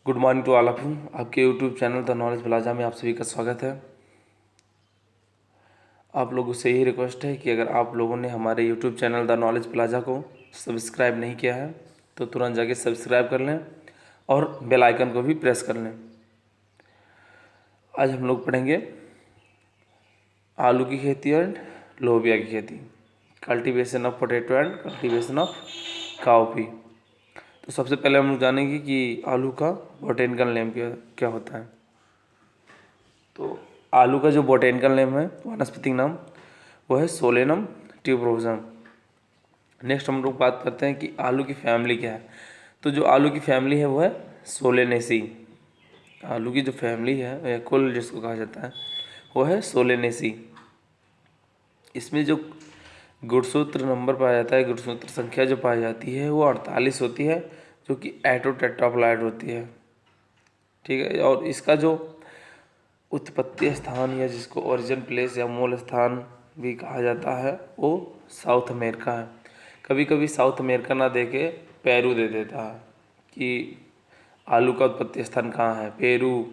Good morning to all of you. आपके YouTube channel The Knowledge Plaza में आप सभी का स्वागत है। आप लोगों से यही रिक्वेस्ट है कि अगर आप लोगों ने हमारे YouTube channel The Knowledge plaza को सब्सक्राइब नहीं किया है तो तुरंत जाके सब्सक्राइब कर लें और बेल आइकन को भी प्रेस कर लें। आज हम लोग पढ़ेंगे आलू की खेती एंड लोबिया की खेती, cultivation of potato and cultivation of cowpea. तो सबसे पहले हम लोग जानेंगे कि आलू का बोटेनिकल नेम क्या होता है। तो आलू का जो बोटेनिकल नेम है, वानस्पतिक नाम, वो है सोलेनम ट्यूबरोसम। नेक्स्ट हम लोग बात करते हैं कि आलू की फैमिली क्या है। तो जो आलू की फैमिली है वो है सोलेनेसी। आलू की जो फैमिली है या कुल जिसको कहा जाता है वो है सोलेनेसी। इसमें जो गुणसूत्र नंबर पाया जाता है, गुणसूत्र संख्या जो पाई जाती है वो 48 होती है, जो कि एटोटेट्राप्लॉइड होती है। ठीक है। और इसका जो उत्पत्ति स्थान या जिसको ओरिजिन प्लेस या मूल स्थान भी कहा जाता है वो साउथ अमेरिका है। कभी कभी साउथ अमेरिका ना दे के पेरू दे देता है कि आलू का उत्पत्ति स्थान कहाँ है। पेरू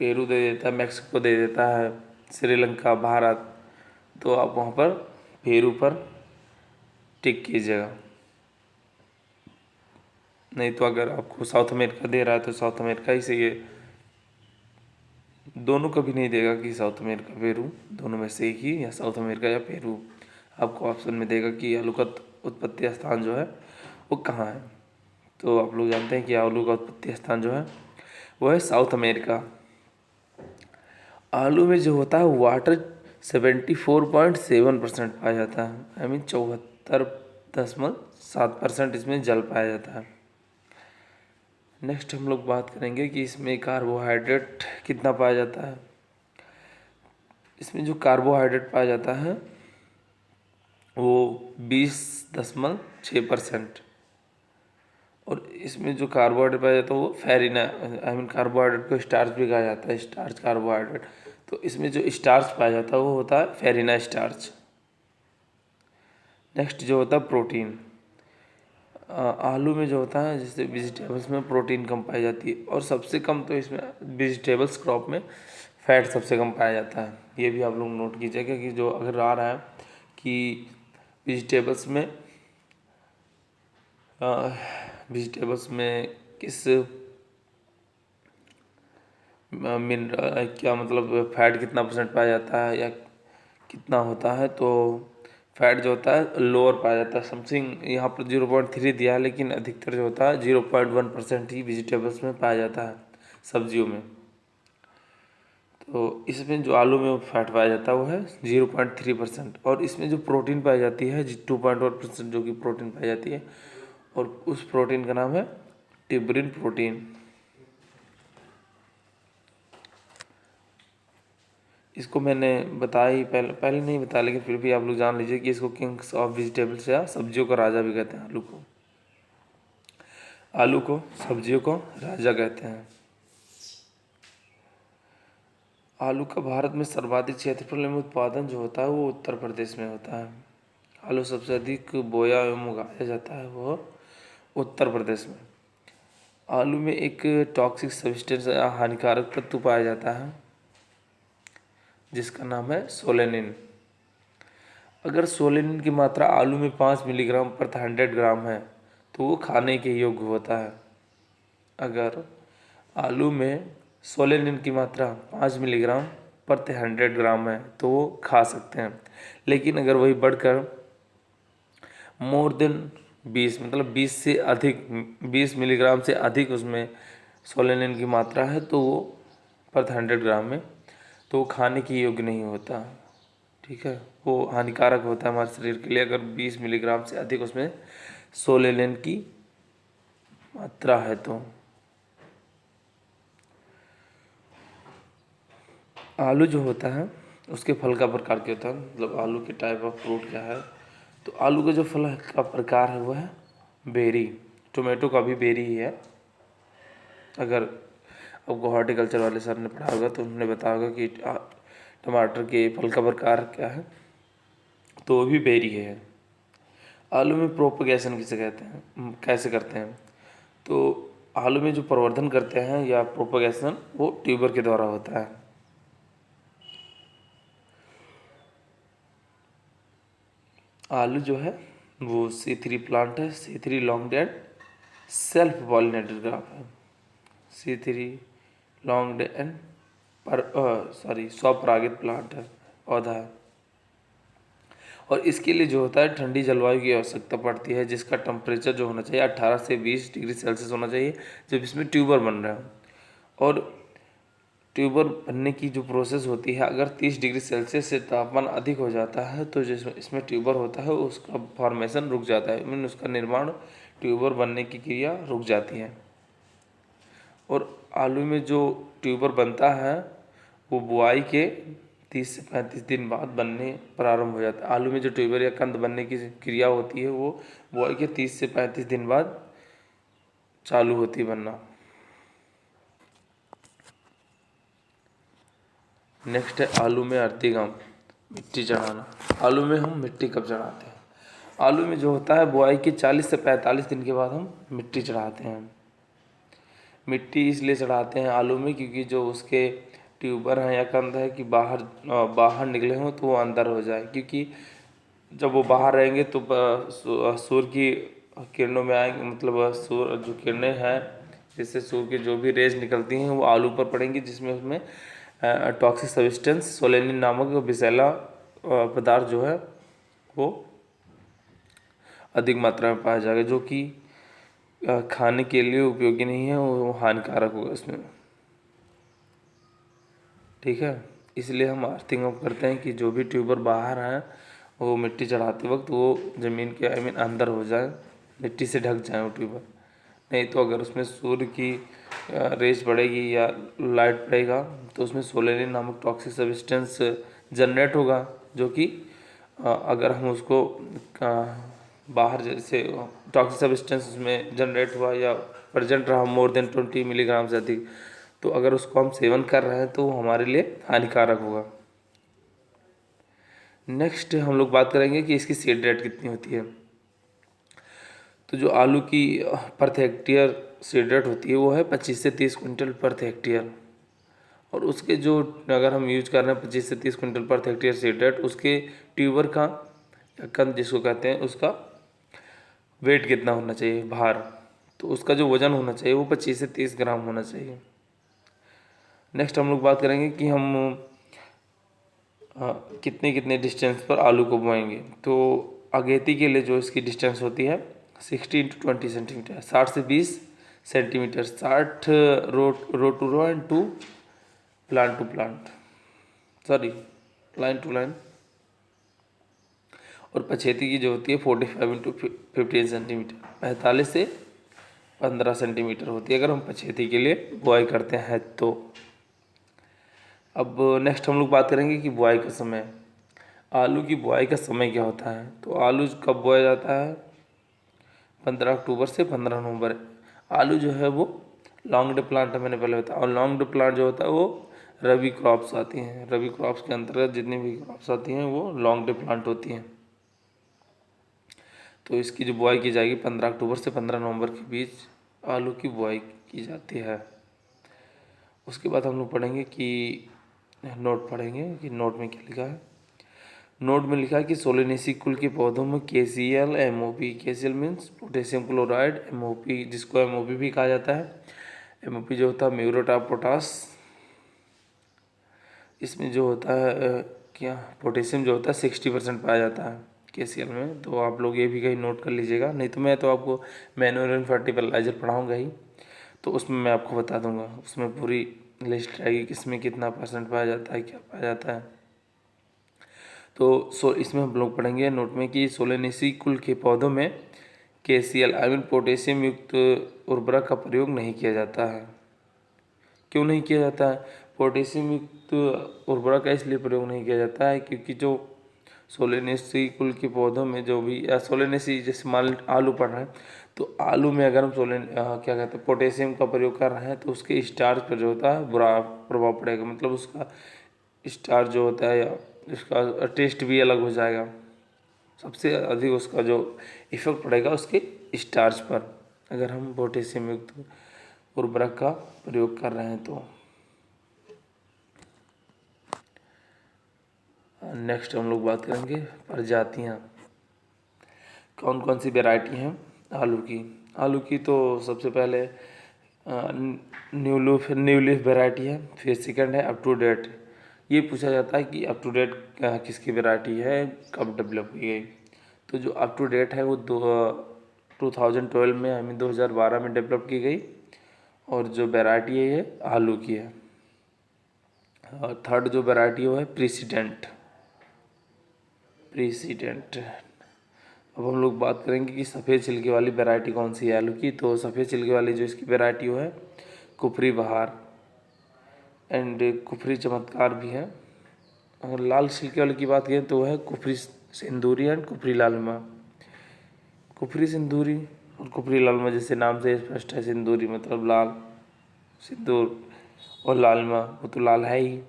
दे देता है, मैक्सिको दे देता है, श्रीलंका, भारत। तो आप वहाँ पर पेरू पर टिक कीजिएगा। नहीं तो अगर आपको साउथ अमेरिका दे रहा है तो साउथ अमेरिका ही सही है। दोनों कभी नहीं देगा कि साउथ अमेरिका पेरू, दोनों में से एक ही, या साउथ अमेरिका या पेरू। आपको ऑप्शन में देगा कि आलू का उत्पत्ति स्थान जो है वो कहाँ है। तो आप लोग जानते हैं कि आलू का उत्पत्ति स्थान जो है वो है साउथ अमेरिका। आलू में जो होता है वाटर 74.7% पाया जाता है। आई मीन 74.7% इसमें जल पाया जाता है। नेक्स्ट हम लोग बात करेंगे कि इसमें कार्बोहाइड्रेट कितना पाया जाता है। इसमें जो कार्बोहाइड्रेट पाया जाता है वो 20.6%। और इसमें जो कार्बोहाइड्रेट पाया जाता है वो फेरिना, आई मीन कार्बोहाइड्रेट को स्टार्च भी कहा जाता है, स्टार्च कार्बोहाइड्रेट। तो इसमें जो स्टार्च पाया जाता है वो होता है फेरिना स्टार्च। नेक्स्ट जो होता है प्रोटीन। आलू में जो होता है जैसे वेजिटेबल्स में प्रोटीन कम पाई जाती है, और सबसे कम तो इसमें वेजिटेबल्स क्रॉप में फैट सबसे कम पाया जाता है। ये भी आप लोग नोट कीजिएगा कि जो अगर आ रहा है कि वेजिटेबल्स में किस मिनरल क्या मतलब फैट कितना परसेंट पाया जाता है या कितना होता है, तो फैट जो होता है लोअर पाया जाता है। समथिंग यहाँ पर 0.3 दिया है, लेकिन अधिकतर जो होता है 0.1% ही वेजिटेबल्स में पाया जाता है, सब्जियों में। तो इसमें जो आलू में फैट पाया जाता है वो है 0.3%। और इसमें जो प्रोटीन पाई जाती है 2.1% जो कि प्रोटीन पाई जाती है, और उस प्रोटीन का नाम है टिबरिन प्रोटीन। इसको मैंने बताया ही पहले नहीं बताया, लेकिन फिर भी आप लोग जान लीजिए कि इसको किंग्स ऑफ वेजिटेबल्स या सब्जियों का राजा भी कहते हैं। आलू को सब्जियों को राजा कहते हैं। आलू का भारत में सर्वाधिक क्षेत्रफल में उत्पादन जो होता है वो उत्तर प्रदेश में होता है। आलू सबसे अधिक बोया एवं उगाया जाता है वो उत्तर प्रदेश में। आलू में एक टॉक्सिक सब्सटेंस या हानिकारक तत्व पाया जाता है जिसका नाम है सोलेनिन। अगर सोलेनिन की मात्रा आलू में 5 मिलीग्राम पर 100 ग्राम है तो वो खाने के योग्य होता है। अगर आलू में सोलेनिन की मात्रा 5 मिलीग्राम पर 100 ग्राम है तो वो खा सकते हैं। लेकिन अगर वही बढ़कर मोर देन 20 मतलब 20 से अधिक 20 मिलीग्राम से अधिक उसमें सोलेनिन की मात्रा है तो वो पर 100 ग्राम में, तो वो खाने के योग्य नहीं होता। ठीक है, वो हानिकारक होता है हमारे शरीर के लिए अगर 20 मिलीग्राम से अधिक उसमें सोलेनिन की मात्रा है तो। आलू जो होता है उसके फल का प्रकार क्या होता है, मतलब आलू के टाइप ऑफ फ्रूट क्या है। तो आलू का जो फल का प्रकार है वो है बेरी। टोमेटो का भी बेरी ही है। अगर आपको हॉर्टिकल्चर वाले सर ने पढ़ा होगा तो उन्होंने बताया होगा कि टमाटर के फल का प्रकार क्या है, तो वो भी बेरी है। आलू में प्रोपगेशन किसे कहते हैं, कैसे करते हैं। तो आलू में जो प्रवर्धन करते हैं या प्रोपगेशन वो ट्यूबर के द्वारा होता है। आलू जो है वो C3 प्लांट है, C3 long dead self pollinated crop है। C3 लॉन्ग डेड पर स्वपरागित प्लांट है, पौधा है। और इसके लिए जो होता है ठंडी जलवायु की आवश्यकता पड़ती है, जिसका टेम्परेचर जो होना चाहिए 18 से 20 डिग्री सेल्सियस होना चाहिए जब इसमें ट्यूबर बन रहा है। और ट्यूबर बनने की जो प्रोसेस होती है, अगर 30 डिग्री सेल्सियस से तापमान अधिक हो जाता है तो जिसमें इसमें ट्यूबर होता है उसका फॉर्मेशन रुक जाता है, मीन उसका निर्माण, ट्यूबर बनने की क्रिया रुक जाती है। और आलू में जो ट्यूबर बनता है वो बुआई के 30 से 35 दिन बाद बनने प्रारंभ हो जाता है। आलू में जो ट्यूबर या कंद बनने की क्रिया होती है वो बुआई के 30 से 35 दिन बाद चालू होती है बनना। नेक्स्ट है आलू में अर्तिगम, मिट्टी चढ़ाना। आलू में हम मिट्टी कब चढ़ाते हैं? आलू में जो होता है बुआई के 40 से 45 दिन के बाद हम मिट्टी चढ़ाते हैं। मिट्टी इसलिए चढ़ाते हैं आलू में क्योंकि जो उसके ट्यूबर हैं या कंद है कि बाहर निकले हों तो वो अंदर हो जाए, क्योंकि जब वो बाहर रहेंगे तो सूर्य की किरणों में आएंगे, मतलब सूर्य जो किरणें हैं जिससे सूर्य की जो भी रेज निकलती हैं वो आलू पर पड़ेंगी, जिसमें उसमें टॉक्सिक सब्सटेंस सोलेनिन नामक विषैला पदार्थ जो है वो अधिक मात्रा में पाया जाएगा, जो कि खाने के लिए उपयोगी नहीं है, वो हानिकारक होगा उसमें। ठीक है, इसलिए हम अर्थिंग अप करते हैं कि जो भी ट्यूबर बाहर हैं वो मिट्टी चढ़ाते वक्त वो ज़मीन के अंदर हो जाए, मिट्टी से ढक जाए वो ट्यूबर। नहीं तो अगर उसमें सूर्य की रेज पड़ेगी या लाइट पड़ेगा तो उसमें सोलेनिन नामक टॉक्सिक सब्सटेंस जनरेट होगा, जो कि अगर हम उसको बाहर जैसे टॉक्सिक सब्सटेंस उसमें जनरेट हुआ या प्रेजेंट रहा मोर देन 20 मिलीग्राम से अधिक, तो अगर उसको हम सेवन कर रहे हैं तो वो हमारे लिए हानिकारक होगा। नेक्स्ट हम लोग बात करेंगे कि इसकी सीड रेट कितनी होती है। तो जो आलू की प्रति हेक्टेयर सीड रेट होती है वो है 25 से 30 क्विंटल प्रति हेक्टेयर। और उसके जो अगर हम यूज कर रहे हैं 25 से 30 क्विंटल प्रति हेक्टेयर सीड रेट, उसके ट्यूबर का या कंद जिसको कहते हैं उसका वेट कितना होना चाहिए, भार, तो उसका जो वजन होना चाहिए वो 25 से 30 ग्राम होना चाहिए। नेक्स्ट हम लोग बात करेंगे कि हम कितने कितने डिस्टेंस पर आलू को बोएंगे। तो अगेती के लिए जो इसकी डिस्टेंस होती है 60 × 20 सेंटीमीटर, 60 से 20 centimetre, 60 row to row and 2 plant to plant, sorry line to line. और पछेती की जो होती है 45 × 15 सेंटीमीटर, 45 से 15 सेंटीमीटर होती है अगर हम पछेती के लिए बुआई करते हैं तो। अब नेक्स्ट हम लोग बात करेंगे कि बुआई का समय। आलू की बुआई का समय क्या होता है? तो आलू कब बोया जाता है? 15 अक्टूबर से 15 नवंबर। आलू जो है वो लॉन्ग डे प्लांट है, मैंने पहले बताया। और लॉन्ग डे प्लांट जो होता है वो रबी क्रॉप्स आती हैं। रबी क्रॉप्स के अंतर्गत जितनी भी क्रॉप्स आती हैं वो लॉन्ग डे प्लांट होती हैं। तो इसकी जो बुआई की जाएगी 15 अक्टूबर से 15 नवंबर के बीच आलू की बुआई की जाती है। उसके बाद हम लोग पढ़ेंगे कि नोट पढ़ेंगे कि नोट में क्या लिखा है। नोट में लिखा है कि सोलेनेसी कुल के पौधों में KCl MOP, KCl means potassium chloride, MOP जिसको MOP भी कहा जाता है, MOP जो होता है म्यूरेट ऑफ पोटास, इसमें जो होता है क्या पोटेशियम जो होता है 60% पाया जाता है KCl में। तो आप लोग ये भी कहीं नोट कर लीजिएगा, नहीं तो मैं तो आपको मैन्यूअल फर्टिलाइजर पढ़ाऊँगा ही, तो उसमें मैं आपको बता दूंगा, उसमें पूरी लिस्ट रहेगी किसमें कितना % पाया जाता है, क्या पाया जाता है। तो इसमें हम लोग पढ़ेंगे नोट में कि सोलेनेसी कुल के पौधों में KCl आई मीन पोटेशियम युक्त उर्वरक का प्रयोग नहीं किया जाता है। क्यों नहीं किया जाता है? पोटेशियम युक्त उर्वरक का इसलिए प्रयोग नहीं किया जाता है क्योंकि जो सोलेनेसी कुल के पौधों में जो भी या सोलेनेसी जैसे मान आलू पढ़ रहे हैं तो आलू में अगर हम क्या कहते हैं पोटेशियम का प्रयोग कर रहे हैं तो उसके स्टार्च पर जो होता है बुरा प्रभाव पड़ेगा, मतलब उसका स्टार्च जो होता है या उसका टेस्ट भी अलग हो जाएगा। सबसे अधिक उसका जो इफेक्ट पड़ेगा उसके स्टार्च पर। अगर हम पोटेशियम युक्त उर्वरक का प्रयोग कर रहे हैं तो। नेक्स्ट हम लोग बात करेंगे प्रजातियाँ, कौन कौन सी वैरायटी हैं आलू की। आलू की तो सबसे पहले न्यू लीफ वैरायटी है, फिर सेकंड है अप टू डेट। ये पूछा जाता है कि अप टू डेट किसकी वैरायटी है, कब डेवलप की गई। तो जो अप टू डेट है वो 2012 में, आई मीन 2012 में डेवलप की गई, और जो वैरायटी है ये आलू की है। और थर्ड जो वैरायटी है वो है प्रेसिडेंट। अब हम लोग बात करेंगे कि सफ़ेद छिलके वाली वैरायटी कौन सी है आलू की। तो सफ़ेद छिलके वाली जो इसकी वैरायटी वो है कुफरी बहार एंड कुफरी चमत्कार भी है। अगर लाल छिलके वाली की बात करें तो वह है कुफरी सिंदूरी एंड कुफरी लालिमा। कुफरी सिंदूरी और कुफरी लालिमा जैसे नाम से स्पष्ट है, सिंदूरी मतलब लाल, सिंदूर, और लालिमा वो तो लाल है ही।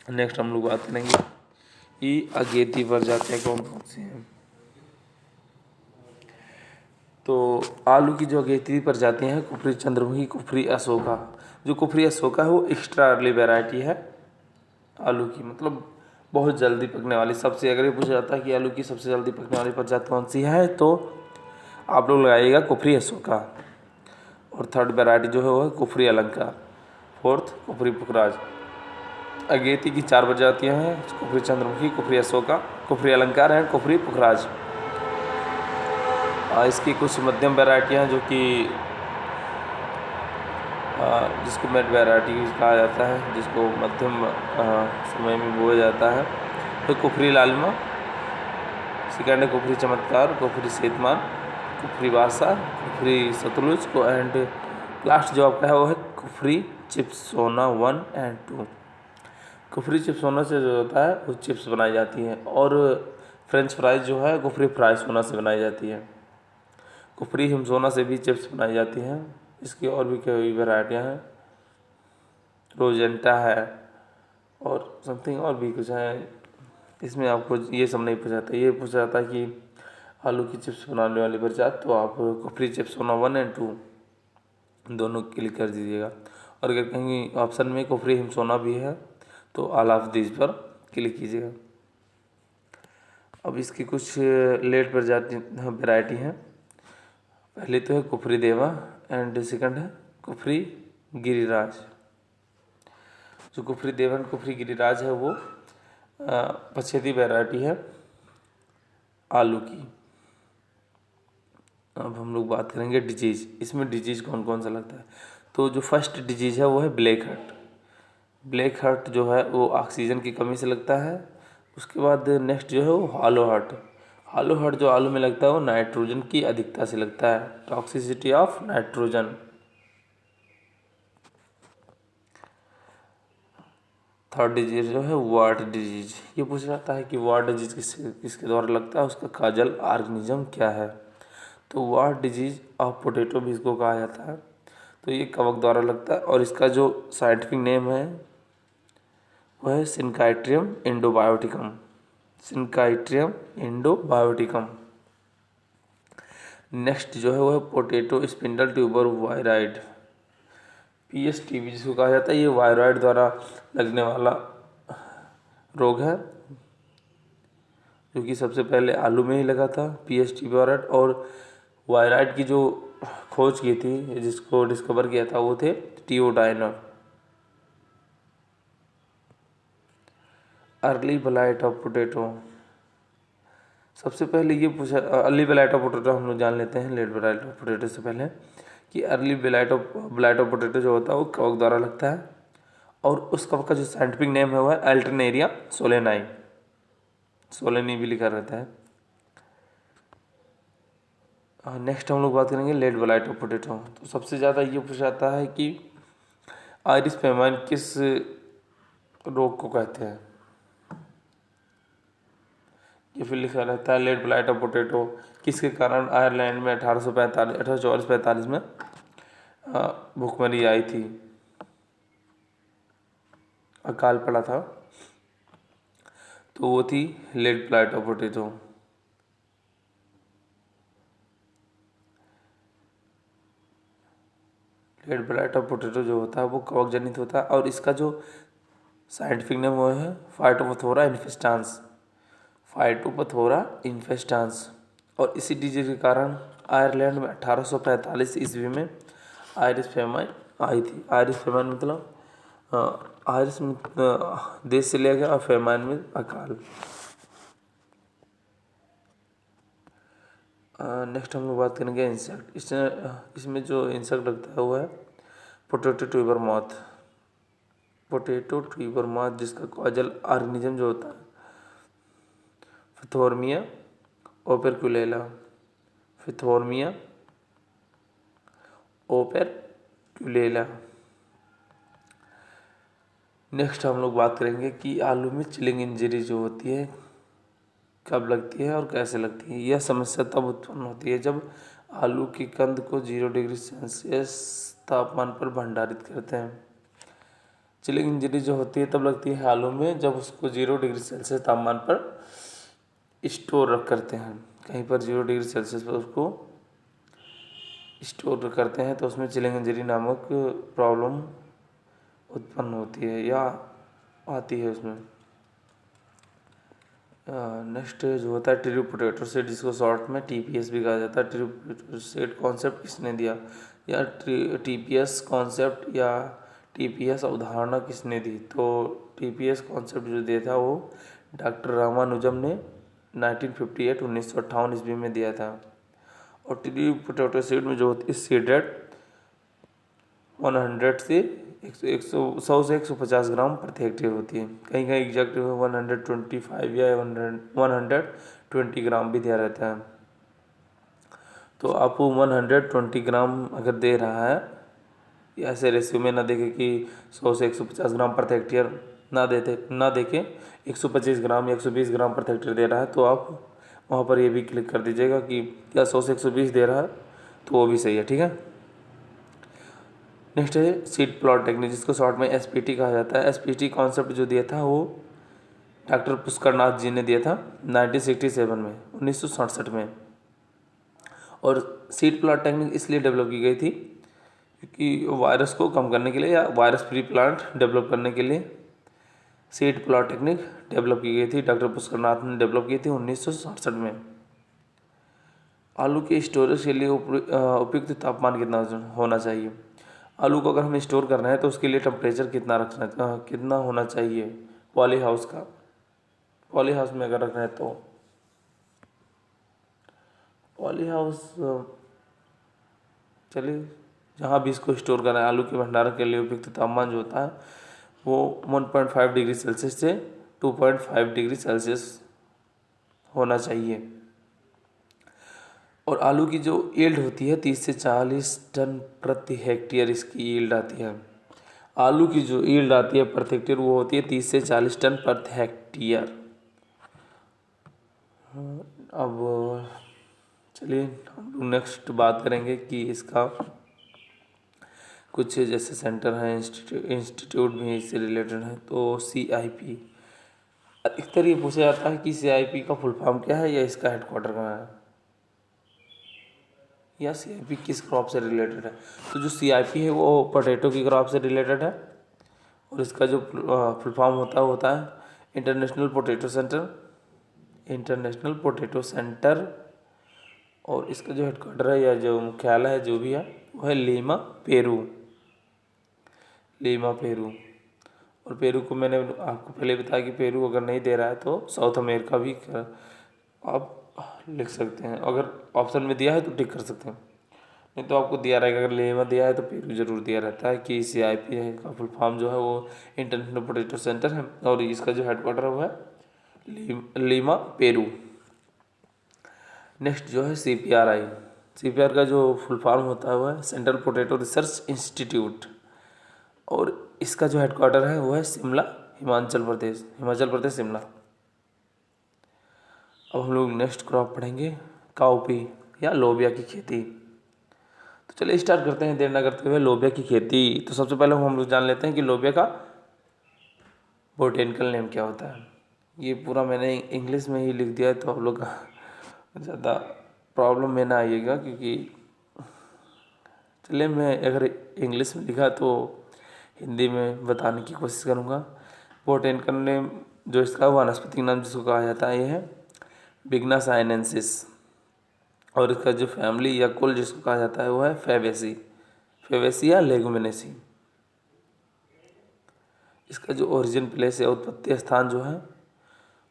नेक्स्ट हम लोग बात करेंगे कि अगेती प्रजातियाँ कौन कौन सी हैं। तो आलू की जो अगेती प्रजातियाँ हैं कुफरी चंद्रमुखी, कुफरी अशोका। जो कुफरी अशोका है वो एक्स्ट्रा अर्ली वैरायटी है आलू की, मतलब बहुत जल्दी पकने वाली। सबसे अगर ये पूछा जाता है कि आलू की सबसे जल्दी पकने वाली प्रजाति कौन सी है तो आप लोग लगाइएगा कुफरी अशोका। और थर्ड वैरायटी जो है वो है कुफरी अलंकार, फोर्थ कुफरी पुखराज। अगेती की 4 प्रजातियाँ हैं, कुफरी चंद्रमुखी, कुफरी अशोका, कुफरी अलंकार एंड कुफरी पुखराज। इसकी कुछ मध्यम वैरायटियाँ जो कि जिसको मेड वैरायटी कहा जाता है, जिसको मध्यम समय में बोया जाता है, तो कुफरी लालिमा, सेकेंड है कुफरी चमत्कार, कुफरी सेतमान, कुफरी बासा, कुफरी सतलुज को, एंड लास्ट जो आपका है वो है कुफरी चिप्सोना 1 एंड 2। कुफरी चिप्सोना से जो होता है वो चिप्स बनाई जाती हैं, और फ्रेंच फ्राइज जो है कुफरी फ्राई सोना से बनाई जाती है। कुफरी हिमसोना से भी चिप्स बनाई जाती हैं। इसकी और भी कई वैरायटियाँ हैं, रोजेंटा है और समथिंग और भी कुछ है। इसमें आपको ये सब नहीं पूछा जाता, ये पूछा जाता है कि आलू की चिप्स बनाने वाली प्रजाति, तो आप कुफरी चिप्सोना 1 एंड 2 दोनों क्लिक कर दीजिएगा। और अगर कहीं ऑप्शन में कुफरी हिमसोना भी है तो ऑल ऑफ दीज पर क्लिक कीजिएगा। अब इसकी कुछ लेट प्रजाति वैरायटी हैं। पहले तो है कुफरी देवा एंड सेकंड है कुफरी गिरिराज। जो कुफरी देवा एंड कुफरी गिरिराज है वो पछेती वैरायटी है आलू की। अब हम लोग बात करेंगे डिजीज़। इसमें डिजीज़ कौन कौन सा लगता है। तो जो फर्स्ट डिजीज़ है वो है ब्लैक हार्ट। ब्लैक हार्ट जो है वो ऑक्सीजन की कमी से लगता है। उसके बाद नेक्स्ट जो है वो हॉलो हार्ट। हॉलो हार्ट जो आलू में लगता है वो नाइट्रोजन की अधिकता से लगता है, toxicity of nitrogen. Third disease जो है वार्ट डिजीज। ये पूछ रहा है कि वार्ट डिजीज किसके द्वारा लगता है, उसका काजल ऑर्गेनिज्म क्या है। तो वार्ट डिजीज ऑफ पोटैटो भी इसको कहा जाता है। तो ये कवक द्वारा लगता है, और इसका जो साइंटिफिक नेम है वह है सिनकाइट्रियम इंडोबायोटिकम। सिनकाइट्रियम इंडोबायोटिकम। नेक्स्ट जो है वह है potato spindle tuber wired, PSTV जिसको कहा जाता है। ये वायरॉइड द्वारा लगने वाला रोग है, जो कि सबसे पहले आलू में ही लगा था, PSTV वायरॉइड। और वायरॉइड की जो खोज की थी, जिसको डिस्कवर किया था, वो थे टीओ डायनर। Early blight of potato. सबसे पहले ये पूछा, अर्ली ब्लाइट ऑफ पोटैटो हम लोग जान लेते हैं लेट ब्लाइट ऑफ पोटैटो से पहले, कि अर्ली ब्लाइट ऑफ पोटैटो जो होता है वो कवक द्वारा लगता है, और उस कवक का जो साइंटिफिक नेम है वो है अल्टरनेरिया सोलेनाई। सोलेनी भी लिखा रहता है। नेक्स्ट हम लोग बात करेंगे लेट ब्लाइट ऑफ पोटैटो। तो सबसे ज़्यादा ये पूछा जाता है कि आयरिश पेमाइन किस रोग को कहते हैं। ये फिर लिखा रहता है लेट ब्लाइट ऑफ पोटैटो किसके कारण आयरलैंड में 1845 में भूखमरी आई थी, अकाल पड़ा था, तो वो थी late blight of potato. Red blight of potato जो होता है वो कवक जनित होता है और इसका जो साइंटिफिक नेम वो है फाइटोपथोरा इन्फेस्टांस, फाइटोपथोरा इन्फेस्टांस। और इसी डिजीज के कारण आयरलैंड में 1845 ईस्वी में आयरिश फेमाइन आई थी। आयरिश फेमाइन मतलब आयरिश में देश से लिया गया और फेमाइन में अकाल। नेक्स्ट हम लोग बात करेंगे इंसेक्ट। इसमें जो इंसेक्ट लगता है वो है potato tuber moth. Potato tuber moth जिसका कॉजल ऑर्गेनिज्म जो होता है फिथोर्मिया ओपेरकुलेला, फिथोर्मिया ओपेरकुलेला। नेक्स्ट हम लोग बात करेंगे कि आलू में चिलिंग इंजरी जो होती है कब लगती है और कैसे लगती है। यह समस्या तब उत्पन्न होती है जब आलू की कंद को 0 डिग्री सेल्सियस तापमान पर भंडारित करते हैं। चिलिंग इंजरी जो होती है तब लगती है आलू में जब उसको 0 डिग्री सेल्सियस तापमान पर स्टोर रख करते हैं। कहीं पर 0 डिग्री सेल्सियस पर उसको स्टोर करते हैं तो उसमें चिलिंग इंजरी नामक प्रॉब्लम उत्पन्न होती है या आती है उसमें। नेक्स्ट जो होता है ट्रू पोटैटो सीड जिसको शॉर्ट में टीपीएस भी कहा जाता है। ट्रू पोटैटो सीड कॉन्सेप्ट किसने दिया या टीपीएस कॉन्सेप्ट या टीपीएस अवधारणा किसने दी? तो टीपीएस कॉन्सेप्ट जो दिया था वो डॉक्टर रामानुजम ने 1958 ईस्वी में दिया था। और ट्रू पोटैटो सीड में जो होती है सीड रेट 100 से 100 से 150 ग्राम प्रति हेक्टेयर होती है। कहीं कहीं एग्जैक्ट 125 या 120 ग्राम भी दिया रहता है। तो आपको 120 ग्राम अगर दे रहा है ऐसे रेशियो में ना देखे कि 100 से 150 ग्राम प्रति हेक्टेयर ना देखे 125 ग्राम या 120 ग्राम प्रति हेक्टेयर दे रहा है तो आप वहाँ पर ये भी क्लिक कर दीजिएगा कि क्या 100 से 120 दे रहा है तो वो भी सही है। ठीक है। नेक्स्ट है सीड प्लॉट टेक्निक जिसको शॉर्ट में एसपीटी कहा जाता है। एसपीटी कॉन्सेप्ट जो दिया था वो डॉक्टर पुष्कर नाथ जी ने दिया था 1967 में 1967 में। और सीड प्लॉट टेक्निक इसलिए डेवलप की गई थी क्योंकि वायरस को कम करने के लिए या वायरस फ्री प्लांट डेवलप करने के लिए सीड प्लॉट टेक्निक डेवलप की गई थी। डॉक्टर पुष्कर नाथ ने डेवलप की थी 1967 में। आलू के स्टोरेज के लिए उपयुक्त तापमान कितना होना चाहिए? आलू को अगर हमें स्टोर करना है तो उसके लिए टेम्परेचर कितना होना चाहिए? पॉली हाउस में अगर रखना है तो पॉली हाउस चलिए जहाँ भी इसको स्टोर करना है आलू के भंडारण के लिए उपयुक्त तापमान जो होता है वो 1.5 डिग्री सेल्सियस से 2.5 डिग्री सेल्सियस होना चाहिए। और आलू की जो यील्ड होती है 30 से 40 टन प्रति हेक्टेयर इसकी यील्ड आती है। आलू की जो यील्ड आती है प्रति हेक्टेयर वो होती है 30 से 40 टन प्रति हेक्टेयर। अब चलिए हम लोग नेक्स्ट बात करेंगे कि इसका कुछ जैसे सेंटर हैं इंस्टीट्यूट भी इससे रिलेटेड है। तो CIP अधिकतर ये पूछा जाता है कि CIP का फुल फॉर्म क्या है या इसका हेडक्वार्टर कहाँ है या CIP किस क्रॉप से रिलेटेड है। तो जो CIP है वो पोटैटो की क्रॉप से रिलेटेड है और इसका जो फुल फॉर्म होता है इंटरनेशनल पोटैटो सेंटर। और इसका जो हेडक्वार्टर है या जो मुख्यालय है जो भी है वो है लीमा पेरू। और पेरू को मैंने आपको पहले बताया कि पेरू अगर नहीं दे रहा है तो साउथ अमेरिका भी आप लिख सकते हैं। अगर ऑप्शन में दिया है तो टिक कर सकते हैं, नहीं तो आपको दिया रहेगा। अगर लीमा दिया है तो पेरू जरूर दिया रहता है कि CIP है का फुल फॉर्म जो है वो इंटरनेशनल पोटैटो सेंटर है और इसका जो हेडक्वार्टर है वो है लीमा पेरू। नेक्स्ट जो है CPR का जो फुल फॉर्म होता है वो है सेंट्रल पोटैटो रिसर्च इंस्टीट्यूट और इसका जो हेडक्वार्टर है वो है शिमला हिमाचल प्रदेश शिमला। अब हम लोग नेक्स्ट क्रॉप पढ़ेंगे काउपी या लोबिया की खेती। तो चलिए स्टार्ट करते हैं देर ना करते हुए लोबिया की खेती। तो सबसे पहले हम लोग जान लेते हैं कि लोबिया का बोटेनिकल नेम क्या होता है। ये पूरा मैंने इंग्लिश में ही लिख दिया है तो आप लोग ज़्यादा प्रॉब्लम में ना आइएगा क्योंकि चलिए मैं अगर इंग्लिश में लिखा तो हिंदी में बताने की कोशिश करूँगा। बोटेनिकल नेम जो इसका वानस्पतिक नाम जिसको कहा जाता है ये है बिगना साइनेंसिस, और इसका जो फैमिली या कुल जिसको कहा जाता है वो है फेवेसी, फेवेसिया लेगुमिनेसी। इसका जो ओरिजिन प्लेस है, उत्पत्ति स्थान जो है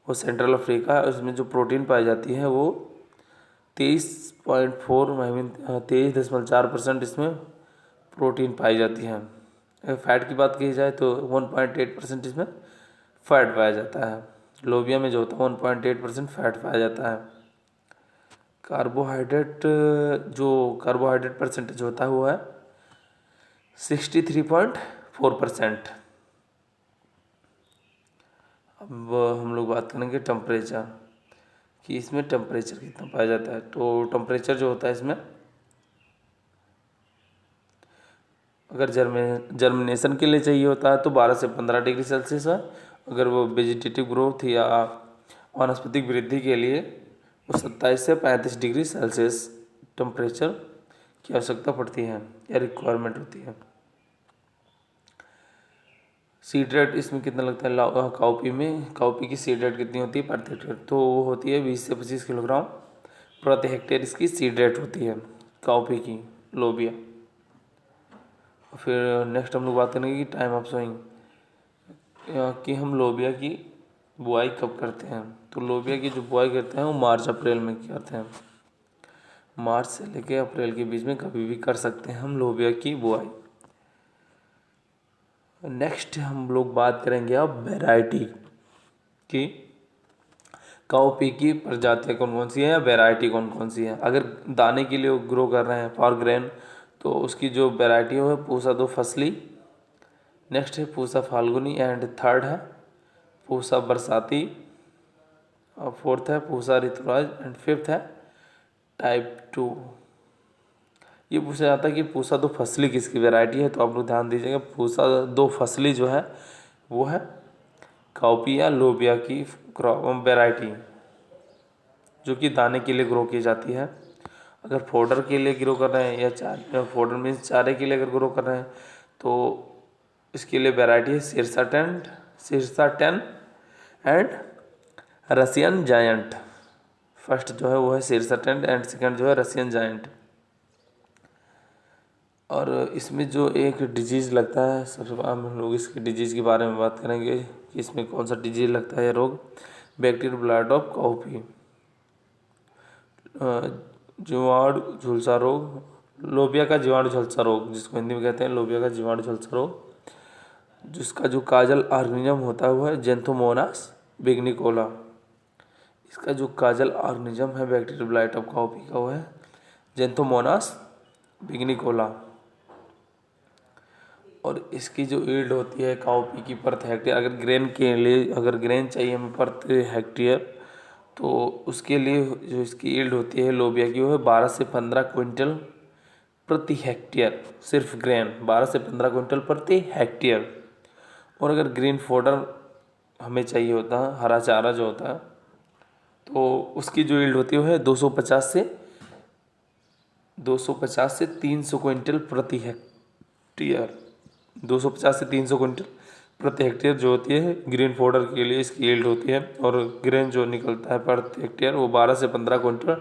वो सेंट्रल अफ्रीका है। इसमें जो प्रोटीन पाई जाती है वो 23.4% इसमें प्रोटीन पाई जाती है। अगर फैट की बात की जाए तो 1.8% इसमें फैट पाया जाता है। लोबिया में जो होता है 1.8% फैट पाया जाता है। कार्बोहाइड्रेट जो कार्बोहाइड्रेट परसेंटेज होता है वो है 63.4%। अब हम लोग बात करेंगे टेम्परेचर कि इसमें टेम्परेचर कितना पाया जाता है। तो टेम्परेचर जो होता है इसमें अगर जर्मिनेशन के लिए चाहिए होता है तो 12 से 15 डिग्री सेल्सियस है। अगर वो वेजिटेटिव ग्रोथ या वानस्पतिक वृद्धि के लिए वो 27 से 35 डिग्री सेल्सियस टेम्परेचर की आवश्यकता पड़ती है या रिक्वायरमेंट होती है। सीड रेट इसमें कितना लगता है काउपी में, काउपी की सीड रेट कितनी होती है प्रति हेक्टेयर, तो वो होती है 20 से 25 किलोग्राम प्रति हेक्टेयर इसकी सीड रेट होती है काउपी की लोबिया। फिर नेक्स्ट हम लोग बात करेंगे कि टाइम ऑफ सोइंग कि हम लोबिया की बुआई कब करते हैं। तो लोबिया की जो बुआई करते हैं वो मार्च अप्रैल में करते हैं। मार्च से लेकर अप्रैल के बीच में कभी भी कर सकते हैं हम लोबिया की बुआई। नेक्स्ट हम लोग बात करेंगे अब वैरायटी की, काउपी की प्रजातियाँ कौन कौन सी हैं या वैरायटी कौन कौन सी है। अगर दाने के लिए ग्रो कर रहे हैं फॉर ग्रेन तो उसकी जो वैरायटी है पूसा 2 फसली, नेक्स्ट है पूसा फाल्गुनी एंड थर्ड है पूसा बरसाती, और फोर्थ है पूसा ऋतुराज एंड फिफ्थ है टाइप 2। ये पूछा जाता है कि पूसा 2 फसली किसकी वैरायटी है, तो आप लोग ध्यान दीजिएगा पूसा 2 फसली जो है वो है काउपी या लोबिया की वैरायटी जो कि दाने के लिए ग्रो की जाती है। अगर फोडर के लिए ग्रो कर रहे हैं या फोडर मीन्स चारे के लिए अगर ग्रो कर रहे हैं तो इसके लिए वैरायटी है Sirsa 10 and Russian giant. First जो है वो है सिरसा 10 एंड सेकंड जो है रसियन जायंट। और इसमें जो एक डिजीज़ लगता है सबसे हम लोग इसकी डिजीज़ के बारे में बात करेंगे कि इसमें कौन सा डिजीज़ लगता है रोग, बैक्टीरियल ब्लाइट ऑफ काउपी, जीवाणु झुलसा रोग, लोबिया का जीवाणु झुलसा रोग जिसको हिंदी में कहते हैं लोबिया का जीवाणु झुलसा रोग, जिसका जो काजल ऑर्गेनिज्म होता है वो है जेंथोमोनास बिग्निकोला। इसका जो काजल ऑर्गेनिज्म है बैक्टीरियल ब्लाइट ऑफ काउपी का वो है जेंथोमोनास बिग्निकोला। और इसकी जो ईल्ड होती है काउपी की पर हेक्टेयर, अगर ग्रेन के लिए अगर ग्रेन चाहिए हमें पर हेक्टेयर तो उसके लिए जो इसकी ईल्ड होती है लोबिया की वो है 12 से 15 क्विंटल प्रति हेक्टेयर, सिर्फ ग्रेन 12 से 15 क्विंटल प्रति हेक्टेयर। और अगर ग्रीन फोडर हमें चाहिए होता है हरा चारा जो होता है तो उसकी जो ईल्ड होती है वो है 250 से 300 क्विंटल प्रति हेक्टेयर। 250 से 300 क्विंटल प्रति हेक्टेयर जो होती है ग्रीन फोडर के लिए इसकी यील्ड होती है। और ग्रेन जो निकलता है प्रति हेक्टेयर वो 12 से 15 क्विंटल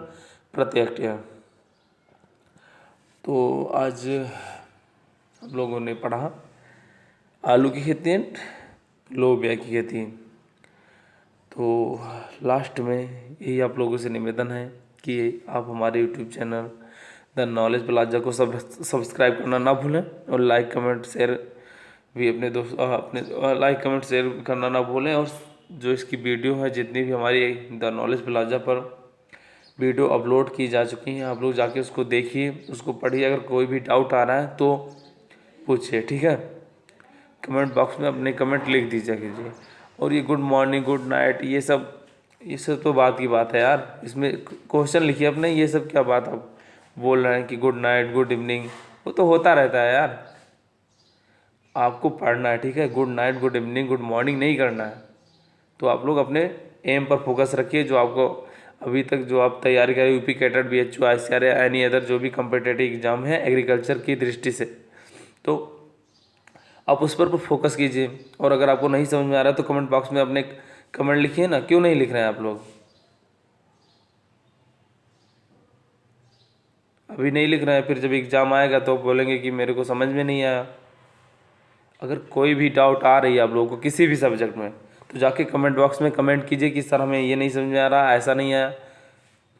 प्रति हेक्टेयर। तो आज हम लोगों ने पढ़ा आलू की खेती एंड लोबिया की खेती। तो लास्ट में यही आप लोगों से निवेदन है कि आप हमारे YouTube channel The Knowledge plaza को सब्सक्राइब करना ना भूलें और लाइक कमेंट शेयर भी अपने लाइक कमेंट शेयर करना ना भूलें। और जो इसकी वीडियो है जितनी भी हमारी द नॉलेज प्लाजा पर वीडियो अपलोड की जा चुकी हैं आप लोग जाके उसको देखिए, उसको पढ़िए। अगर कोई भी डाउट आ रहा है तो पूछिए, ठीक है। कमेंट बॉक्स में अपने कमेंट लिख दीजिए कीजिए। और ये गुड मॉर्निंग गुड नाइट ये सब तो बात की बात है यार, इसमें क्वेश्चन लिखिए अपने। ये सब क्या बात आप बोल रहे हैं कि गुड नाइट गुड इवनिंग, वो तो होता रहता है यार। आपको पढ़ना है, ठीक है। Good night good evening good morning नहीं करना है। तो आप लोग अपने एम पर फोकस रखिए जो आपको अभी तक जो आप तैयारी करें यूपी कैडेट BHU ICAR या एनी अदर जो भी कम्पिटेटिव एग्जाम है एग्रीकल्चर की दृष्टि से, तो आप उस पर फोकस कीजिए। और अगर आपको नहीं समझ में आ रहा है तो कमेंट बॉक्स में अपने कमेंट लिखिए ना, क्यों नहीं लिख रहे हैं आप लोग? अभी नहीं लिख रहे हैं, फिर जब एग्ज़ाम आएगा तो बोलेंगे कि मेरे को समझ में नहीं आया। अगर कोई भी डाउट आ रही है आप लोगों को किसी भी सब्जेक्ट में, तो जाके कमेंट बॉक्स में कमेंट कीजिए कि सर हमें ये नहीं समझ में आ रहा, ऐसा नहीं आया।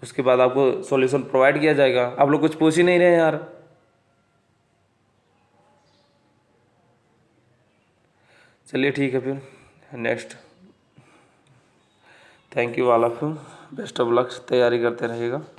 उसके बाद आपको सॉल्यूशन प्रोवाइड किया जाएगा। आप लोग कुछ पूछ ही नहीं रहे हैं यार। चलिए ठीक है, फिर next. Thank you all of you, best of luck, तैयारी करते रहिएगा।